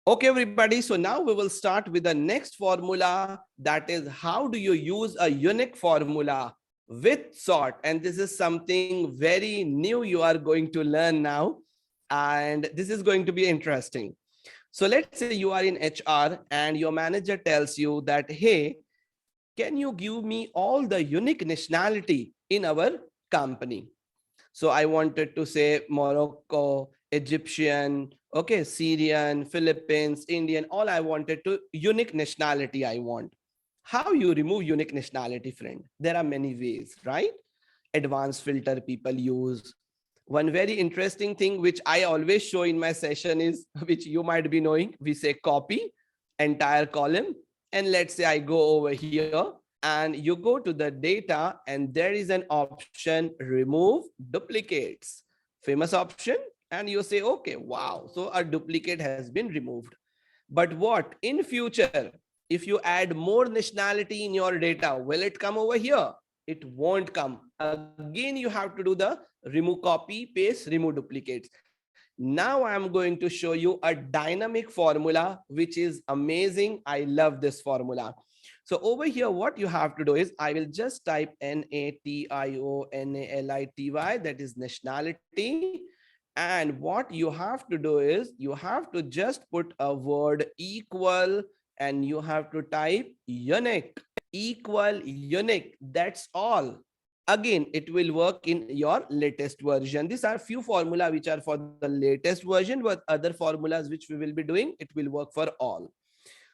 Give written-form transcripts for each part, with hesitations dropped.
Okay, everybody. So now we will start with the next formula. That is, how do you use a unique formula with sort? And this is something very new you are going to learn now. And this is going to be interesting. So let's say you are in HR and your manager tells you that, hey, can you give me all the unique nationality in our company? So I wanted to say Morocco, Egyptian, okay, Syrian, Philippines, Indian, all I wanted to unique nationality I want. How you remove unique nationality, friend? There are many ways, right? Advanced filter people use. One very interesting thing which I always show in my session is, which you might be knowing, we say copy entire column. And let's say I go over here and you go to the data and there is an option remove duplicates, famous option. And you say, okay, wow, so a duplicate has been removed. But what in future, if you add more nationality in your data, will it come over here? It won't come. Again, you have to do the remove copy, paste, remove duplicates. Now I'm going to show you a dynamic formula, which is amazing. I love this formula. So over here, what you have to do is I will just type NATIONALITY, that is nationality. And what you have to do is you have to just put a word equal and you have to type unique, equal, unique. That's all. Again, it will work in your latest version. These are few formula which are for the latest version, but other formulas which we will be doing, it will work for all.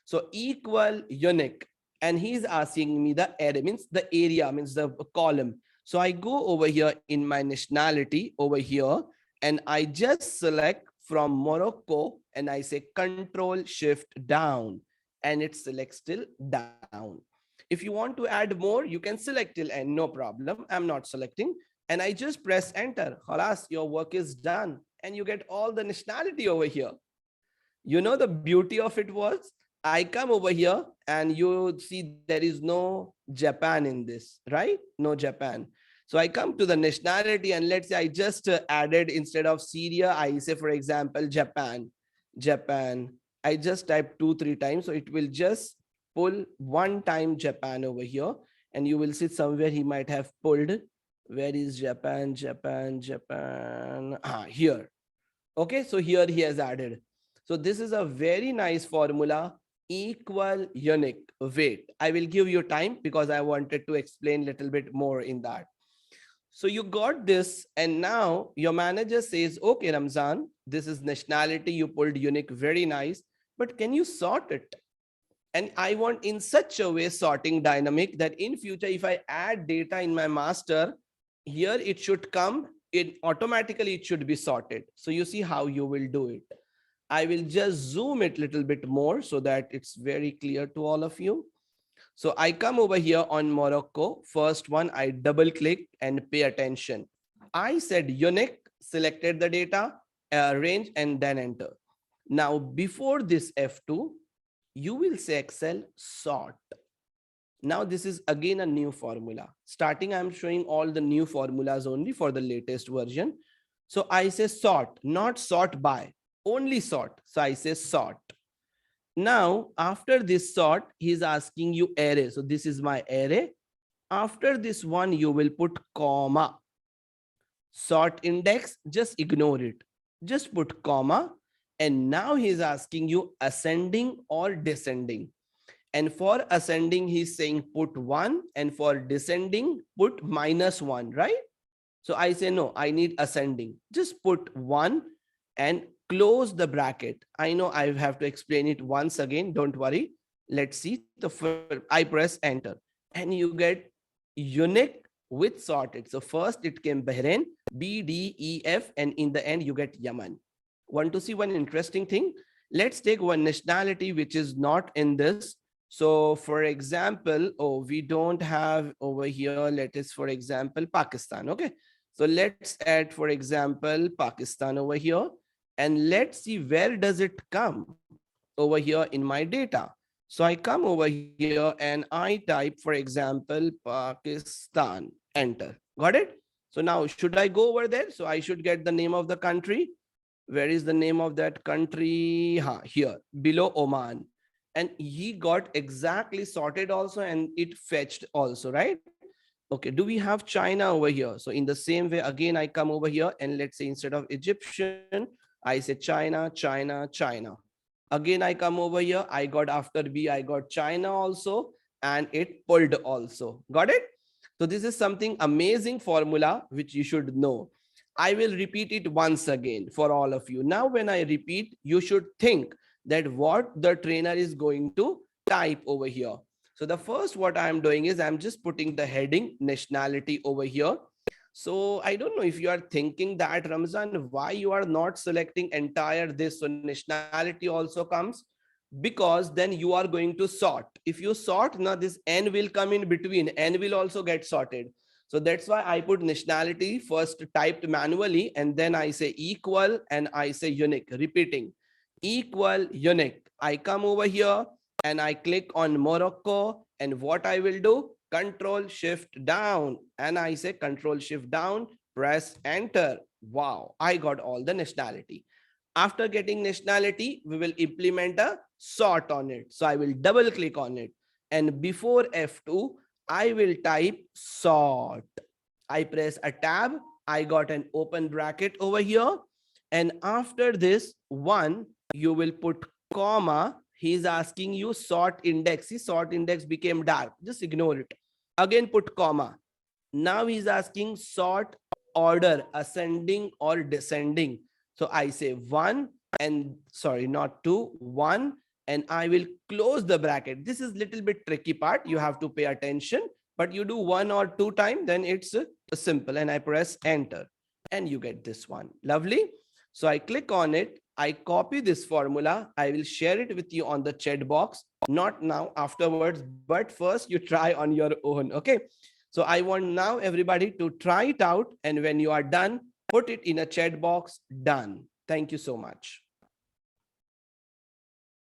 So equal unique, and he's asking me the area, means the area, means the column. So I go over here in my nationality over here, and I just select from Morocco, and I say Control Shift down, and it selects till down. If you want to add more, you can select till end, no problem. I'm not selecting, and I just press enter. Khalas, your work is done, and you get all the nationality over here. You know, the beauty of it was, I come over here and you see there is no Japan in this, right? No Japan. So I come to the nationality and let's say I just added, instead of Syria, I say, for example, Japan. Japan. I just type 2-3 times. So it will just pull one time Japan over here. And you will see somewhere he might have pulled. Where is Japan? Japan, Japan. Here. Okay, so here he has added. So this is a very nice formula, equal unique. Wait, I will give you time because I wanted to explain a little bit more in that. So you got this, and now your manager says, okay, Ramzan, this is nationality, you pulled unique, very nice, but can you sort it? And I want in such a way sorting dynamic that in future, if I add data in my master, here it should come, it automatically it should be sorted. So you see how you will do it. I will just zoom it a little bit more so that it's very clear to all of you. So I come over here on Morocco. First one, I double click and pay attention. I said unique, selected the data, range, and then enter. Now, before this F2, you will say Excel sort. Now this is again a new formula. Starting, I'm showing all the new formulas only for the latest version. So I say sort, not sort by, only sort. So I say sort. Now, after this sort, he's asking you array. So this is my array. After this one, you will put comma. Sort index, just ignore it. Just put comma. And now he's asking you ascending or descending. And for ascending, he's saying put 1, and for descending, put -1, right? So I say, no, I need ascending. Just put 1 and close the bracket. I know I have to explain it once again. Don't worry. Let's see. I press enter and you get unique with sorted. So first it came Bahrain, B, D, E, F, and in the end you get Yemen. Want to see one interesting thing? Let's take one nationality which is not in this. So for example, we don't have over here, let us, for example, Pakistan. Okay. So let's add, for example, Pakistan over here. And let's see where does it come over here in my data. So I come over here and I type, for example, Pakistan, enter. Got it? So now should I go over there? So I should get the name of the country. Where is the name of that country? Here, below Oman. And he got exactly sorted also, and it fetched also, right? Okay, do we have China over here? So in the same way, again, I come over here and let's say instead of Egyptian, I say China, China, China. Again, I come over here, I got after B, I got China also, and it pulled also. Got it? So this is something amazing formula which you should know. I will repeat it once again for all of you. Now, when I repeat, you should think that what the trainer is going to type over here. So the first what I am doing is I'm just putting the heading nationality over here. So I don't know if you are thinking that Ramzan, why you are not selecting entire this, so nationality also comes, because then you are going to sort. If you sort, now this N will come in between, N will also get sorted. So that's why I put nationality first typed manually, and then I say equal and I say unique, repeating equal unique. I come over here and I click on Morocco, and what I will do, control shift down, and I say control shift down, press enter. Wow, I got all the nationality. After getting nationality, we will implement a sort on it. So I will double click on it, and before F2 I will type sort. I press a tab, I got an open bracket over here, and after this one you will put comma. He's asking you sort index. See, sort index became dark, just ignore it. Again put comma. Now he's asking sort order, ascending or descending. So I say one, and sorry, not two, one, and I will close the bracket. This is little bit tricky part, you have to pay attention, but you do one or two times, then it's simple, and I press enter and you get this one. Lovely. So I click on it, I copy this formula, I will share it with you on the chat box, not now, afterwards, but first you try on your own. Okay, so I want now everybody to try it out, and when you are done, put it in a chat box. Done. Thank you so much.